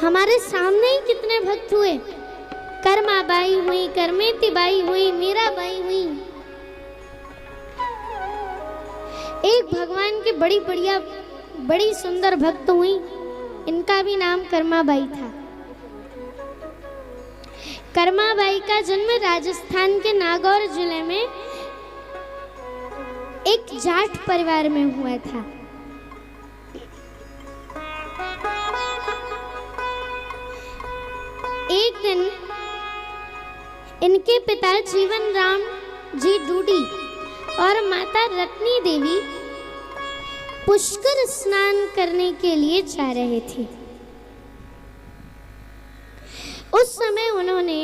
हमारे सामने ही कितने भक्त हुए। कर्मा बाई हुई, करमेती बाई हुई, मीरा बाई हुई। एक भगवान की बड़ी सुंदर भक्त हुई, इनका भी नाम कर्मा बाई था। कर्मा बाई का जन्म राजस्थान के नागौर जिले में एक जाट परिवार में हुआ था। एक दिन इनके पिता जीवन राम जी डूडी और माता रत्नी देवी पुष्कर स्नान करने के लिए जा रहे थे। उस समय उन्होंने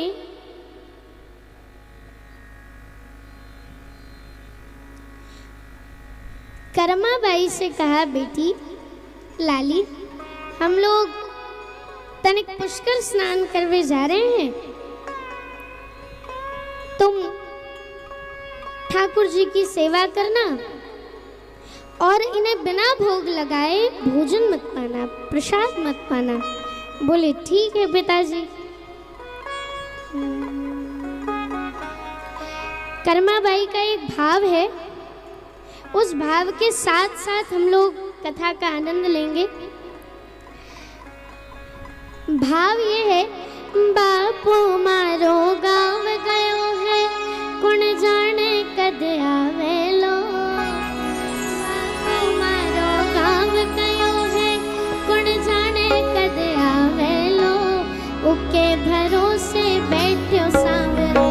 कर्मा बाई से कहा, बेटी लाली, हम लोग तनिक पुष्कर स्नान करवे जा रहे हैं, तुम ठाकुर जी की सेवा करना और इन्हें बिना भोग लगाए भोजन मत पाना, प्रसाद मत पाना। बोले ठीक है पिताजी। कर्मा बाई का एक भाव है, उस भाव के साथ साथ हम लोग कथा का आनंद लेंगे। भाव ये है, बापू मारो गाँव गयो है, कुण जाने कद आवे लो। बापू मारो गाँव गयो है, कुण जाने कद आवे लो। उके भरोसे बैठो सांवरो,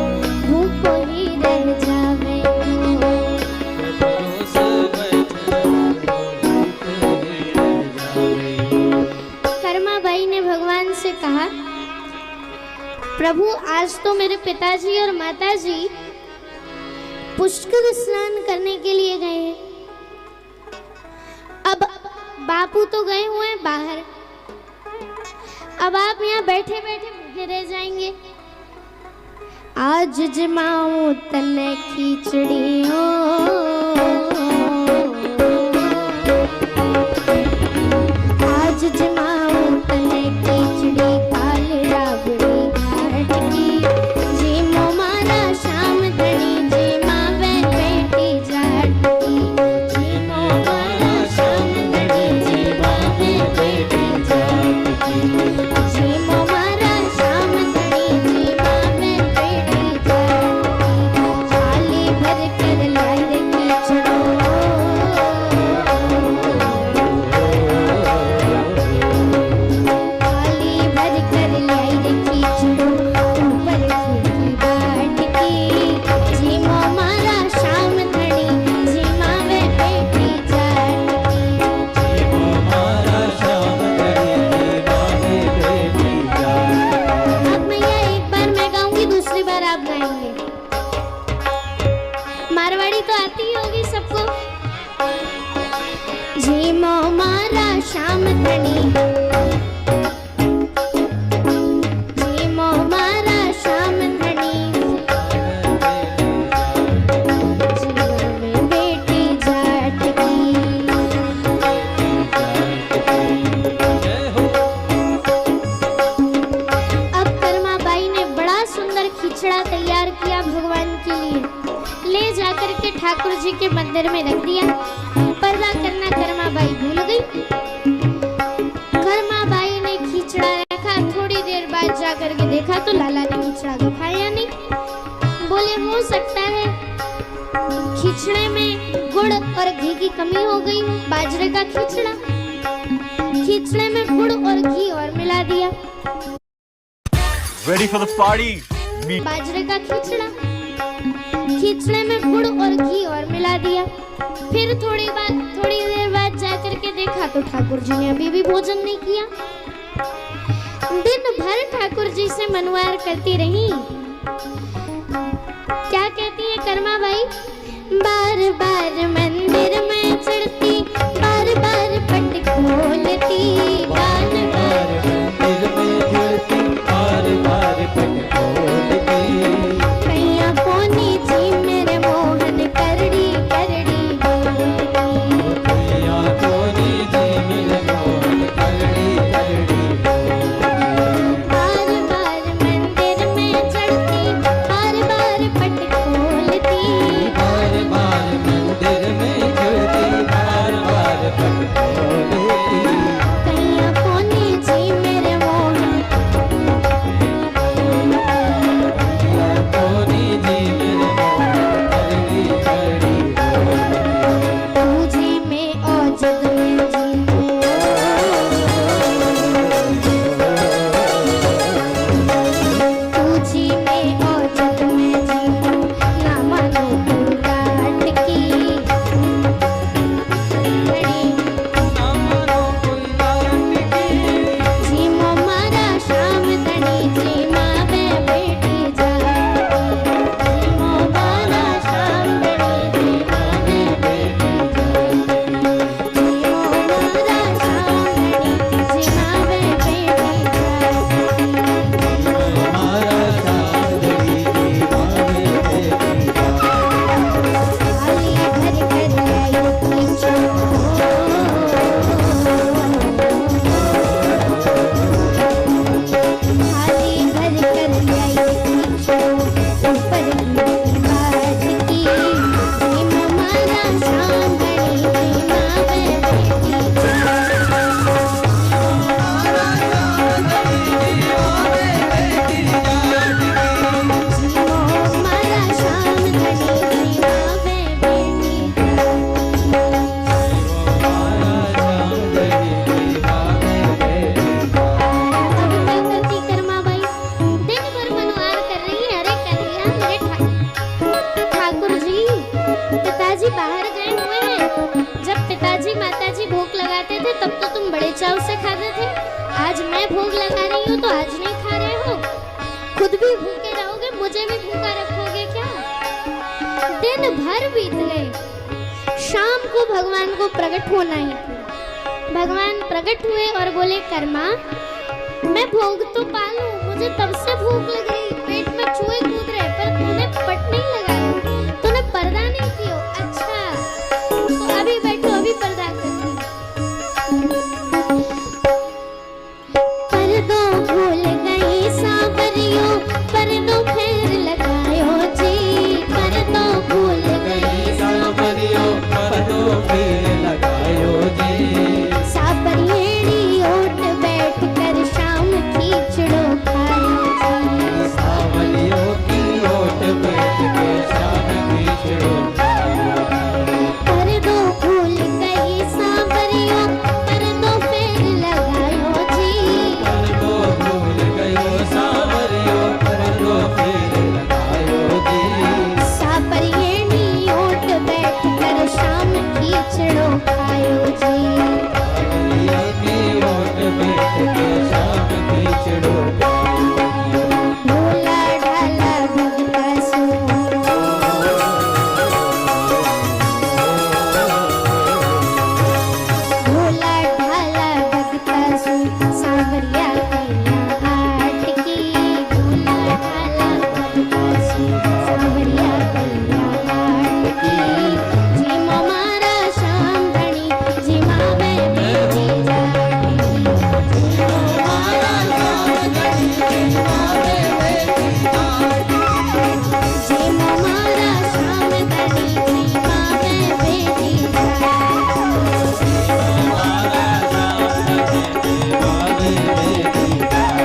भूखो ही रह जावे। कर्मा बाई ने भगवान से कहा, प्रभु आज तो मेरे पिताजी और माताजी पुष्कर स्नान करने के लिए गए हैं, अब बापू तो गए हुए हैं बाहर, अब आप यहाँ बैठे बैठे भूखे रह जाएंगे। आज जमाऊं तने खिचड़ी हो, आज जमाऊं तने खिचड़ी, काल राबड़ी घाट की। जी मो मारा शाम धनी, जी मावे बेटी जाट की। जी मो मारा शाम धनी, जी मावे बेटी जाट की। जी मो मारा शाम धनी, जी मावे बेटी जाट की। थाली भर कर लाई रे खिचड़ो, थाली भर कर लाई रे खिचड़ो, ऊपर खिड़की बाट की। जी मो मारा शाम धनी, जी मावे बेटी जाट की। अब मैं ये एक बार मैं गाऊंगी, दूसरी बार आप गाएंगे। मारवाड़ी तो आती ही होगी सबको। जी मो मारा शाम धनी, जी मो मारा शाम धनी, जी मावे बेटी जाट की। अब कर्मा बाई ने बड़ा सुंदर खिचड़ा तैयार किया भगवान के लिए, ले जाकर के ठाकुर जी के मंदिर में रख दिया। पर्दा करना कर्मा बाई भूल गई। कर्मा बाई ने खिचड़ा रखा, थोड़ी देर बाद जाकर के देखा तो लाला ने खिचड़ा तो खाया नहीं। बोले हो सकता है खिचड़े में गुड़ और घी की कमी हो गई, बाजरे का खिचड़ा, खिचड़े में गुड़ और घी और मिला दिया। Ready for the party? बाजरे का खिचड़ा, खिचड़े में गुड़ और घी और मिला दिया। फिर थोड़ी देर बाद जाकर के देखा तो ठाकुर जी ने अभी भी भोजन नहीं किया। दिन भर ठाकुर जी से मनवार करती रही। क्या कहती है कर्मा बाई, बार बार मंदिर में चढ़ती, बार बार पट खोलती, बार बार मंदिर में चढ़ती, बार बार पट खोलती। कैया पोनी जी मेरे मोहन करड़ी करड़ी बोलती, कैया पोनी जी मेरे मोहन करड़ी चाव से खाते थे, आज मैं भोग लगा रही हूँ तो आज नहीं खा रहे हो? खुद भी भूखे रहोगे, मुझे भी भूखा रखोगे क्या? दिन भर बीत गए, शाम को भगवान को प्रकट होना ही था। भगवान प्रकट हुए और बोले, कर्मा मैं भोग तो पालूं, मुझे तब से भूख लग रही, पेट में चूहे कूद रहे, पर तूने पट नहीं लगाया, तूने पर्दा नहीं किया। अच्छा तो अभी बैठो, अभी पर्दा करती। पर्दों भूल गई सांवरियों, पर्दों फेर लगायो जी, पर्दों भूल गई सांवरियों, पर्दों फेर लगायो जी। सावरियेड़ी ओट बैठ कर शाम खींचड़ो खायो जी, सावरियों की ओट बैठ के शाम खींचड़ो खायो जी। पर्दों भूल गई सांवरियों, पर्दों फेर लगायो जी, पर्दों भूल गयो सांवरियों, पर्दों फेर लगायो जी। सावरियेड़ी ओट बैठ कर शाम खींचड़ो खायो जी। सावरियों की ओट बैठ के शाम खींचड़ो खायो जी। भोला ढाला भगता सो, भोला ढाला भगता सो, सांवरिया कैया हाट की, भोला ढाला भगता सो, सांवरिया कैया हाट की। जी मारा शाम धनी, जी मावे बेटी जाटी, जी मारा शाम धनी, जी मावे बेटी जाटी, जी मारा शाम धनी, जी मावे बेटी जाटी।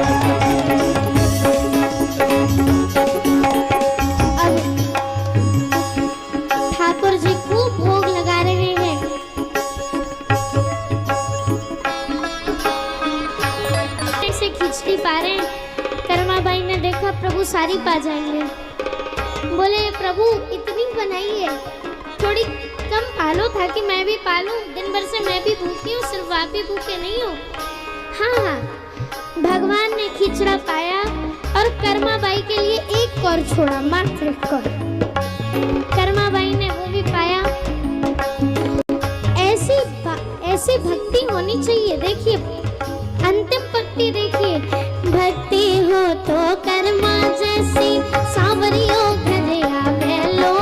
अब ठाकुर जी खूब भोग लगा रहे हैं। ऐसे खिचड़ी पा रहे हैं। कर्माबाई ने देखा प्रभु सारी पा जाएंगे, बोले प्रभु इतनी बनाई है, थोड़ी कम पालो ताकि मैं भी पालूं, दिन भर से मैं भी भूखी हूँ, सिर्फ आप ही भूखे नहीं हो। हाँ हाँ, भगवान ने खिचड़ा पाया और कर्माबाई के लिए एक और छोड़ा, मात्र एक और। कर्माबाई ने वो भी पाया। ऐसी भक्ति होनी चाहिए। देखिए अंतिम पंक्ति देखिए, भक्ति हो तो कर्मा जैसी, सांवरियों घर आवे लो।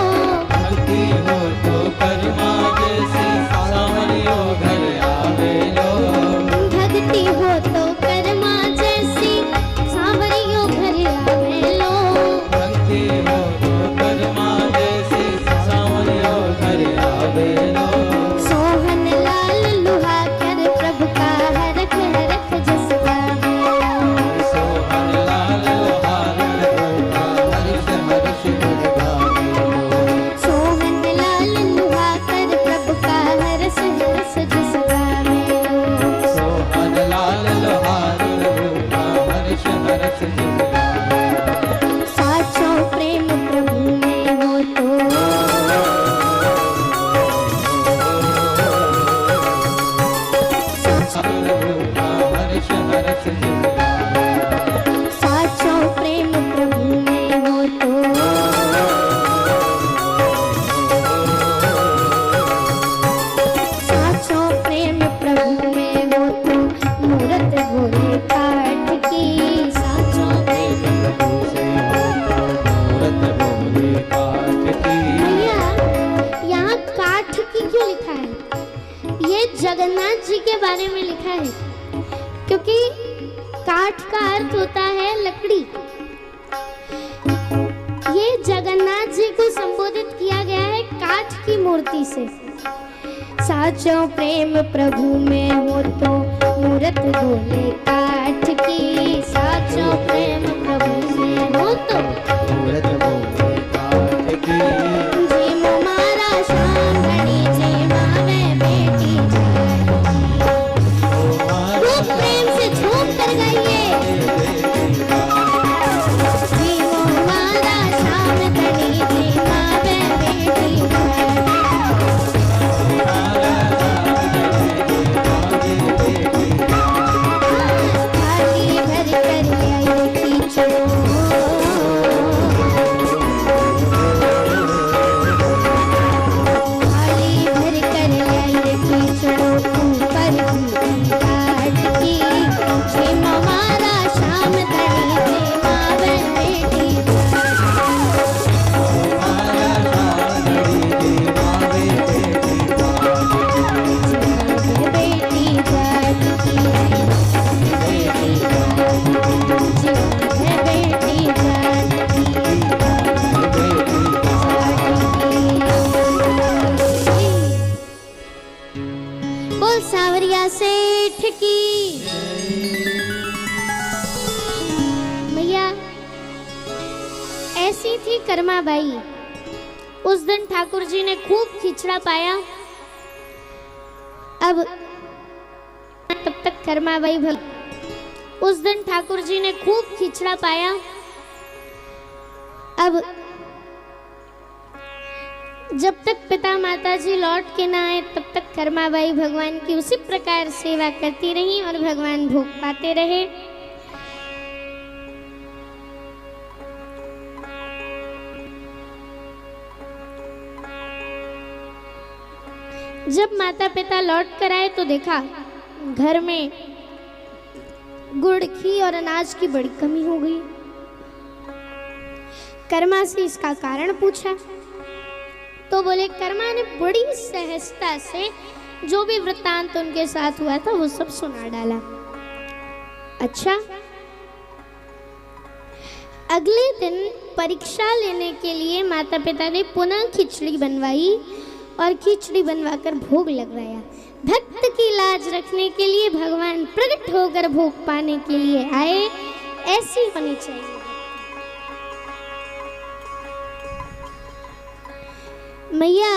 भक्ति हो तो कर्मा जैसी, सांवरियों घर आवे लो। भक्ति हो तो कर्मा जैसी, सांवरियों घर आवे लो। भक्ति हो तो कर्मा जैसी, सांवरियों घर आवे लो। सोहन लाल लुहा कर प्रभु का हरख हरख जस गावे। सोहन लाल लोहार प्रभु हर्ष हर्ष गुण गावे लो। सोहन लाल लुहा कर प्रभु का हरस हरस जस गावे। सोहन लाल लोहार प्रभु हर्ष हर्ष गुण गावे लो। साचो प्रेम प्रभु में हो तो, हर्ष हर्ष गुण गावे लो। साचो प्रेम प्रभु में हो तो, साचो प्रेम प्रभु में हो तो, मूरत भोले काठ की। साचो प्रेम प्रभु से हो तो मूरत भोले काठ की। भैया यहाँ काठ की क्यों लिखा है? ये जगन्नाथ जी के बारे में लिखा है, क्योंकि काठ का अर्थ होता है लकड़ी। ये जगन्नाथ जी को संबोधित किया गया है काठ की मूर्ति से। साचो प्रेम प्रभु में हो तो, मूरत भोले काठ की। साचो प्रेम प्रभु में हो तो, मूरत भोले काठ की। जी मारा शाम घड़ी, जी मावे बेटी जाटी। खूब प्रेम से झूम कर गाइए। जी मारा शाम घड़ी, जी मावे बेटी जाटी। मैया ऐसी थी कर्माबाई। उस दिन ठाकुर जी ने खूब खिचड़ा पाया। अब तब तक कर्माबाई उस दिन ठाकुर जी ने खूब खिचड़ा पाया। अब जब तक पिता माता जी लौट के ना आए तब तक कर्माबाई भगवान की उसी प्रकार सेवा करती रही और भगवान भोग पाते रहे। जब माता पिता लौट कर आए तो देखा घर में गुड़, घी और अनाज की बड़ी कमी हो गई। कर्मा से इसका कारण पूछा तो बोले कर्मा ने बड़ी सहजता से जो भी वृत्तांत उनके साथ हुआ था वो सब सुना डाला। अच्छा, अगले दिन परीक्षा लेने के लिए माता पिता ने पुनः खिचड़ी बनवाई और खिचड़ी बनवाकर भोग लगवाया। भक्त की लाज रखने के लिए भगवान प्रकट होकर भोग पाने के लिए आए, ऐसी होनी चाहिए। मैया